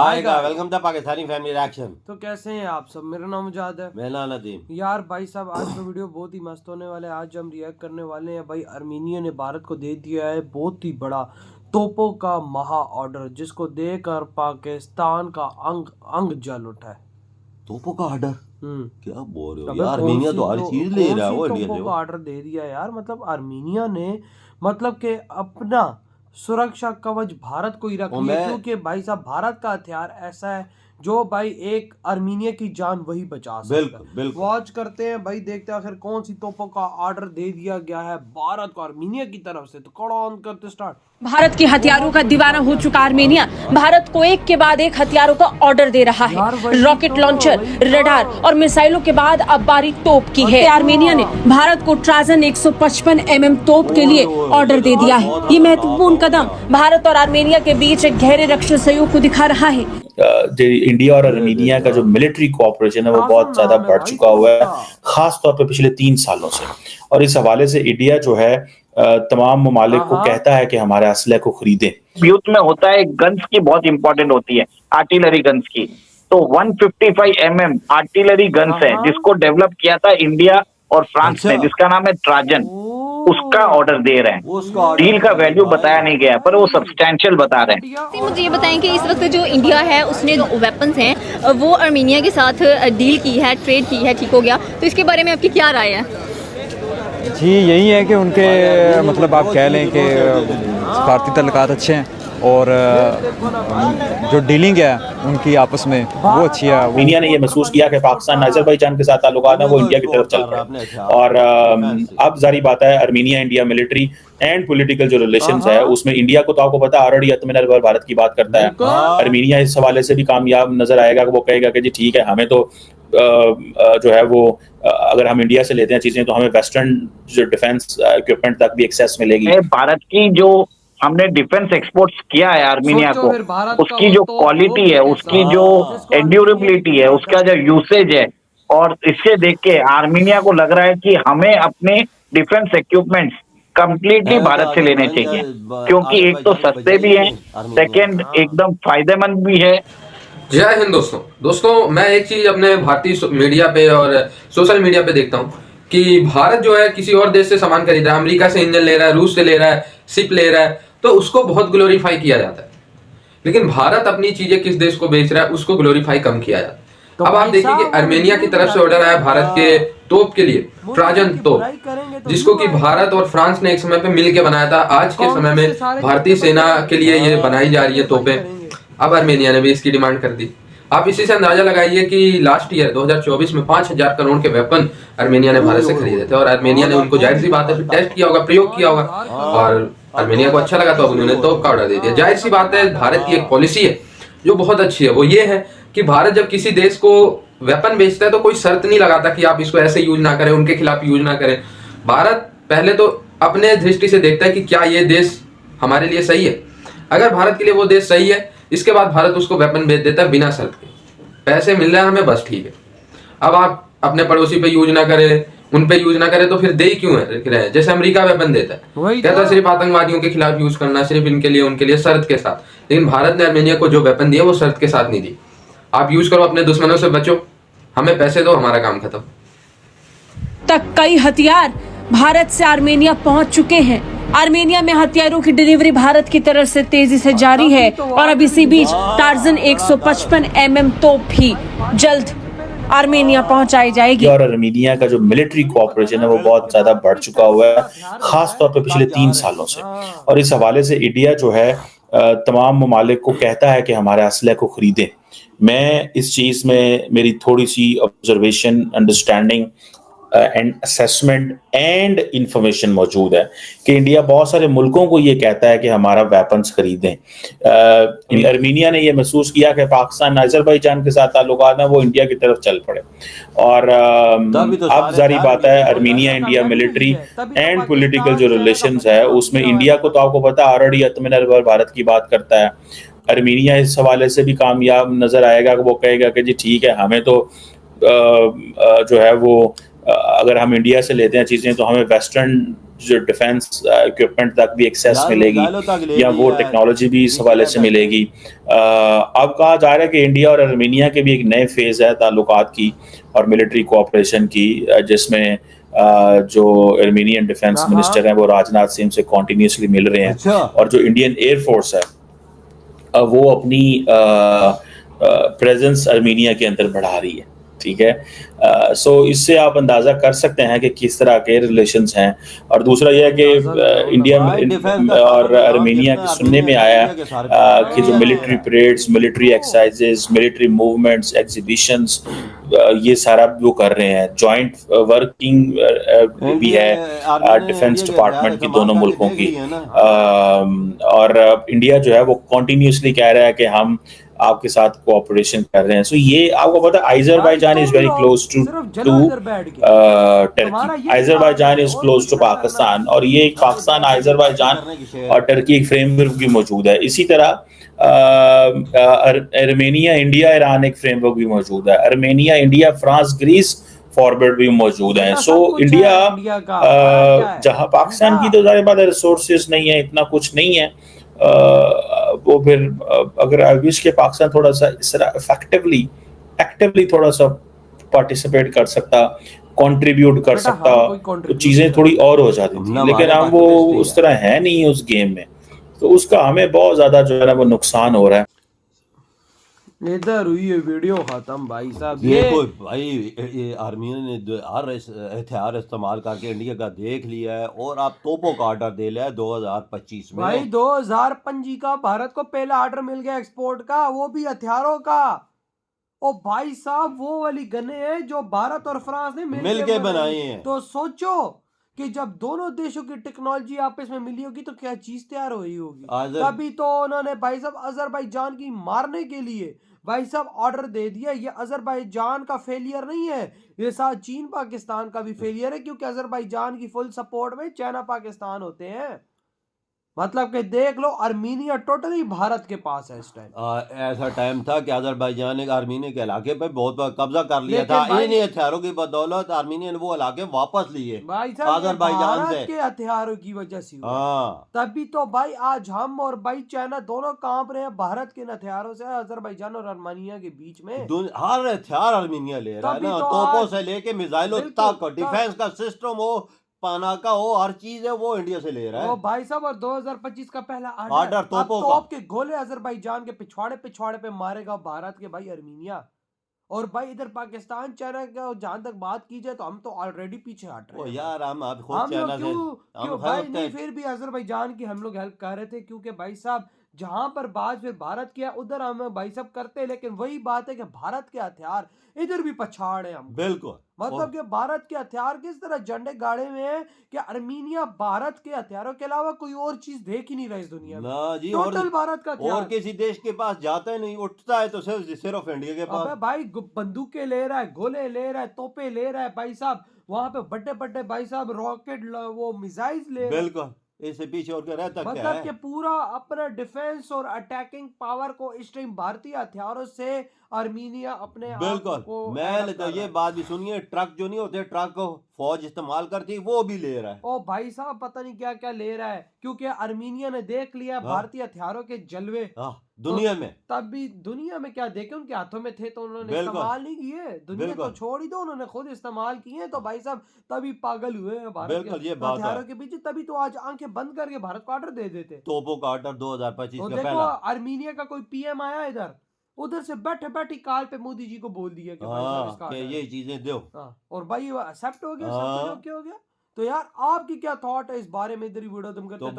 हाय का welcome to Pakistani family reaction. तो कैसे हैं आप सब। मेरा नाम मुजाहिद है। मेरा नदीम। यार भाई साहब, आज का वीडियो बहुत ही मस्त होने वाला है। आज हम रिएक्ट करने वाले हैं भाई, आर्मीनिया ने भारत को दे दिया है बहुत ही बड़ा तोपों का महा ऑर्डर, जिसको देकर पाकिस्तान का अंग अंग जल उठा है। तोपों का ऑर्डर? क्या बोल रहे हो अबे यार, आर्मीनिया तो हर चीज ले रहा है वो इंडिया तोपों से। का ऑर्डर दे दिया यार। मतलब आर्मीनिया ने मतलब के अपना सुरक्षा कवच भारत को ही रख लिया, क्योंकि भाई साहब भारत का हथियार ऐसा है जो भाई एक आर्मीनिया की जान वही बचा सकता है। बिल्कुल बिल्कुल। वॉच करते हैं भाई, देखते हैं आखिर कौन सी तोपों का ऑर्डर दे दिया गया है भारत को आर्मीनिया की तरफ से। तो कड़ो ऑन करते स्टार्ट। भारत के हथियारों का दीवाना हो चुका आर्मेनिया भारत को एक के बाद एक हथियारों का ऑर्डर दे रहा है। रॉकेट लॉन्चर, रडार और मिसाइलों के बाद अब बारी तोप की है। आर्मेनिया ने भारत को ट्राजन 155 mm तोप के लिए ऑर्डर दे दिया है। ये महत्वपूर्ण कदम भारत और आर्मेनिया के बीच एक गहरे रक्षा सहयोग को दिखा रहा है। इंडिया और आर्मेनिया का जो मिलिट्री कोऑपरेशन है वो बहुत ज्यादा बढ़ चुका हुआ है, खास तौर पे पिछले 3 सालों से। और इस हवाले से इंडिया जो है तमाम ममालिक को कहता है कि हमारे असले को खरीदें। युद्ध में होता है, गन्स की बहुत इंपॉर्टेंट होती है, आर्टिलरी गन्स की। तो 155 mm आर्टिलरी गन्स है जिसको डेवलप किया था इंडिया और फ्रांस ने, जिसका नाम है ट्राजन। उसका ऑर्डर दे रहे हैं। डील का वैल्यू बताया नहीं गया पर वो सब्सटैंशियल बता रहे हैं। मुझे ये बताएं कि इस वक्त जो इंडिया है उसने जो वेपन्स हैं वो आर्मीनिया के साथ डील की है, ट्रेड की है, ठीक हो गया। तो इसके बारे में आपकी क्या राय है? जी यही है कि उनके मतलब आप कह लें कि सफारती तल्लुकात अच्छे हैं और जो डीलिंग है उनकी आपस में वो अच्छी है। इंडिया ने ये महसूस किया कि पाकिस्तान अज़रबैजान के साथ ताल्लुकात है वो इंडिया की तरफ चल रहे हैं। और अब जारी बात है, Armenia India military and political जो रिलेशंस है उसमें इंडिया को तो आपको पता है ऑलरेडी अतमिन भारत की बात करता है। आर्मेनिया इस हवाले से भी कामयाब नजर आएगा कि वो कहेगा कि जी ठीक है, हमें तो जो है वो अगर हम इंडिया से लेते हैं चीजें तो हमें वेस्टर्न जो डिफेंस इक्विपमेंट तक भी एक्सेस मिलेगी। भारत की जो हमने डिफेंस एक्सपोर्ट्स किया है आर्मेनिया को, उसकी जो क्वालिटी है, उसकी जो एंड्यूरेबिलिटी है, उसका जो यूसेज है, और इससे देख के आर्मेनिया को लग रहा है कि हमें अपने डिफेंस इक्विपमेंट्स कंप्लीटली भारत से लेने चाहिए, क्योंकि एक तो सस्ते भी हैं, सेकंड एकदम फायदेमंद भी है। जय हिंद दोस्तों, मैं एक चीज अपने भारतीय मीडिया पे और सोशल मीडिया पे देखता हूँ कि भारत जो है किसी और देश से सामान खरीद रहा है, अमेरिका से इंजन ले रहा है, रूस से ले रहा है, शिप ले रहा है, तो उसको बहुत ग्लोरीफाई किया जाता है। लेकिन भारत अपनी चीजें किस देश को बेच रहा है उसको ग्लोरीफाई कम किया जाता है। तो अब आप देखिए कि आर्मेनिया की तरफ से ऑर्डर आया भारत के तोप के लिए, ट्राजन तोप, जिसको कि भारत और फ्रांस ने एक समय पे मिलकर बनाया था। आज के समय में भारतीय सेना के लिए ये बनाई जा रही है तोपें। अब आर्मेनिया ने भी इसकी डिमांड कर दी। आप इसी से अंदाजा लगाइए कि लास्ट ईयर 2024 में 5000 करोड़ के वेपन आर्मेनिया ने भारत से खरीदे थे, और आर्मेनिया ने उनको जाहिर सी बात है फिर टेस्ट किया होगा, प्रयोग किया होगा, और आर्मेनिया को अच्छा लगा तो अब उन्होंने तोप का ऑर्डर दे दिया। जाहिर सी बात है, भारत की एक पॉलिसी है जो बहुत अच्छी है, वो ये है कि भारत जब किसी देश को वेपन बेचता है तो कोई शर्त नहीं लगाता कि आप इसको ऐसे यूज ना करें, उनके खिलाफ यूज ना करें। भारत पहले तो अपने दृष्टि से देखता है कि क्या ये देश हमारे लिए सही है। अगर भारत के लिए वो देश सही है, इसके बाद भारत उसको वेपन बेच देता है बिना शर्त के। पैसे मिल रहे हैं हमें, बस ठीक है। अब आप अपने पड़ोसी पे यूज ना करें, उन पे यूज ना करें, तो फिर दे ही क्यों रहे? जैसे अमेरिका वेपन देता है, कहता है सिर्फ आतंकवादियों के खिलाफ यूज करना, सिर्फ इनके लिए, उनके लिए, शर्त के साथ। लेकिन भारत ने आर्मेनिया को जो वेपन दिया वो शर्त के साथ नहीं दी। आप यूज करो, अपने दुश्मनों से बचो, हमें पैसे दो, हमारा काम खत्म। तक कई हथियार भारत से आर्मेनिया पहुंच चुके हैं। आर्मेनिया में हथियारों की डिलीवरी भारत की तरफ से तेजी से जारी है, और अब इसी बीच टार्जन 155 mm तोप भी जल्द आर्मेनिया पहुंचाई जाएगी। और आर्मेनिया का जो मिलिट्री कोऑपरेशन है वो बहुत ज्यादा बढ़ चुका हुआ है, खास तौर पे पिछले 3 सालों से। और इस हवाले से इंडिया जो है तमाम ममालिक को कहता है कि हमारे असले को खरीदें। मैं इस चीज में मेरी थोड़ी सी observation, understanding and assessment and information मौजूद है कि इंडिया बहुत सारे मुल्कों को ये कहता है कि हमारा वेपन्स खरीदें। आर्मेनिया ने ये महसूस किया कि पाकिस्तान अज़रबैजान के साथ ताल्लुकात है वो इंडिया की तरफ चल पड़े। और अब जारी बात है, Armenia India military and political जो रिलेशंस है उसमें इंडिया को तो आपको पता है ऑलरेडी अतमिन भारत की बात करता है। आर्मेनिया इस हवाले से भी कामयाब नजर आएगा कि वो कहेगा कि जी ठीक है, हमें तो जो है वो अगर हम इंडिया से लेते हैं चीजें तो हमें वेस्टर्न जो डिफेंस इक्विपमेंट तक भी एक्सेस यार, मिलेगी मिसाइलों तक ले या ली वो है, टेक्नोलॉजी भी इस पीछे हवाले से रहता है। मिलेगी। अब कहा जा रहा है कि इंडिया और आर्मीनिया के भी एक नए फेज है ताल्लुकात की और मिलिट्री कोऑपरेशन की, जिसमें जो आर्मीनियन डिफेंस मिनिस्टर हैं वो राजनाथ सिंह से कॉन्टिन्यूसली मिल रहे हैं। अच्छा। और जो इंडियन एयरफोर्स है वो अपनी प्रेजेंस आर्मीनिया के अंदर बढ़ा रही है। ठीक है, सो इससे आप अंदाज़ा कर सकते हैं कि किस तरह के रिलेशंस हैं। और दूसरा यह है कि इंडिया और आर्मीनिया के सुनने में आया कि जो military parades, military exercises, military movements, exhibitions, ये सारा वो कर रहे हैं। जॉइंट वर्किंग भी है डिफेंस डिपार्टमेंट की दोनों मुल्कों की। और इंडिया जो है वो कॉन्टिन्यूसली कह रहा है कि हम आपके साथ कोऑपरेशन कर रहे हैं। सो ये आपको पता है Azerbaijan is very close to Turkey. Azerbaijan is close to Pakistan, और ये पाकिस्तान, अजरबैजान और टर्की एक फ्रेमवर्क भी मौजूद है। इसी तरह आर्मेनिया, इंडिया, ईरान एक फ्रेमवर्क भी मौजूद है। Armenia, India, France, Greece forward भी मौजूद है। सो इंडिया जहां पाकिस्तान की तो ज़ाहिर बात है रिसोर्सेज नहीं है, इतना कुछ नहीं है, वो फिर अगर आई विश के पाकिस्तान थोड़ा सा इस तरह एक्टिवली थोड़ा सा पार्टिसिपेट कर सकता, कंट्रीब्यूट कर सकता, तो चीजें थोड़ी और हो जाती थी। लेकिन हम वो उस तरह है नहीं उस गेम में, तो उसका हमें बहुत ज्यादा जो है ना वो नुकसान हो रहा है। इधर हुई है वीडियो खत्म भाई साहब। ये कोई भाई ये आर्मी ने हर हथियार इस्तेमाल करके इंडिया का देख लिया है और आप तोपों का ऑर्डर दे लिया है 2025 में। भाई 2025 का भारत को पहला ऑर्डर मिल गया एक्सपोर्ट का, वो भी हथियारों का। ओ भाई साहब वो वाली गने हैं जो भारत और फ्रांस ने मिलके बनाई हैं। तो सोचो कि जब दोनों देशों की टेक्नोलॉजी आपस में मिली होगी तो क्या चीज तैयार हुई होगी। तभी तो उन्होंने भाई साहब अजरबैजान की मारने के लिए भाई साहब ऑर्डर दे दिया। ये अजरबैजान का फेलियर नहीं है, ये साथ चीन पाकिस्तान का भी फेलियर है, क्योंकि अजरबैजान की फुल सपोर्ट में चाइना पाकिस्तान होते हैं। मतलब कि देख लो आर्मीनिया टोटली भारत के पास है इस टाइम। ऐसा टाइम था कि अजरबैजान ने आर्मीनिया के इलाके पे बहुत कब्जा कर लिया था। इन्हीं हथियारों की बदौलत आर्मीनिया ने वो इलाके वापस लिए अजरबैजान से के हथियारों की वजह से। तभी तो भाई आज हम और भाई चाइना दोनों कांप रहे हैं भारत के हथियारों से, अजरबैजान और आर्मीनिया के बीच में। हर हथियार आर्मीनिया ले रहा है ना, तोपों से लेके मिसाइलों तक, डिफेंस का सिस्टम हो, पाना का हो, हर चीज है वो इंडिया से ले रहा है। वो भाई साहब और 2025 का पहला ऑर्डर तोप के गोले अजरबैजान के पिछवाड़े पे मारेगा भारत के भाई आर्मीनिया। और भाई इधर पाकिस्तान चाइना का जहां तक बात की जाए तो हम तो ऑलरेडी पीछे हट रहे हैं यार। हम खुद चाइना से क्यों भाई नहीं, फिर भी अजरबैजान की हम लोग हेल्प कर रहे थे, क्योंकि भाई साहब जहां पर बात फिर भारत की है उधर हम भाई साहब करते हैं। लेकिन वही बात है कि भारत के हथियार इधर भी पछाड़ है हम। बिल्कुल, मतलब कि भारत के हथियार किस तरह झंडे गाड़े हुए हैं कि आर्मीनिया भारत के हथियारों के अलावा कोई और चीज देख ही नहीं रहा इस दुनिया में ना जी। टोटल भारत का और किसी देश के पास जाता ही नहीं, उठता है तो सिर्फ इंडिया के पास। भाई बंदूकें ले रहा है, गोले ले रहा है, तोपे ले रहा है भाई साहब, वहां पे बड़े बड़े भाई साहब रॉकेट वो मिसाइल्स ले रहा है। बिल्कुल, इससे पीछे और क्या रहता क्या मतलब है? कि पूरा अपना डिफेंस और अटैकिंग पावर को इस टाइम भारतीय हथियारों से आर्मीनिया अपने बिल्कुल। मैं तो ये बात भी सुनिए, ट्रक जो नहीं होते, ट्रक को फौज इस्तेमाल करती है, वो भी ले रहा है। ओ भाई साहब पता नहीं क्या क्या ले रहा है, क्योंकि आर्मीनिया ने देख लिया भारतीय हथियारों के जलवे दुनिया में। तब भी दुनिया में क्या देखे, उनके हाथों में थे तो उन्होंने इस्तेमाल नहीं किए। दुनिया तो छोड़ ही दो, उन्होंने खुद इस्तेमाल किए। तो भाई साहब तभी पागल हुए हैं भारत के हथियारों के पीछे। तभी तो आज आंखें बंद करके भारत को ऑर्डर दे देते। तोपों का ऑर्डर 2025 का देखो आर्मीनिया का कोई पीएम आया इधर, उधर से बैठे बैठी काल पे मोदी जी को बोल दिया कि ये चीजें दो। और भाई एक्सेप्ट हो गया, सब कुछ ओके हो गया। तो यार आपकी क्या थॉट है इस बारे में, इधर ही वीडियो तुम करते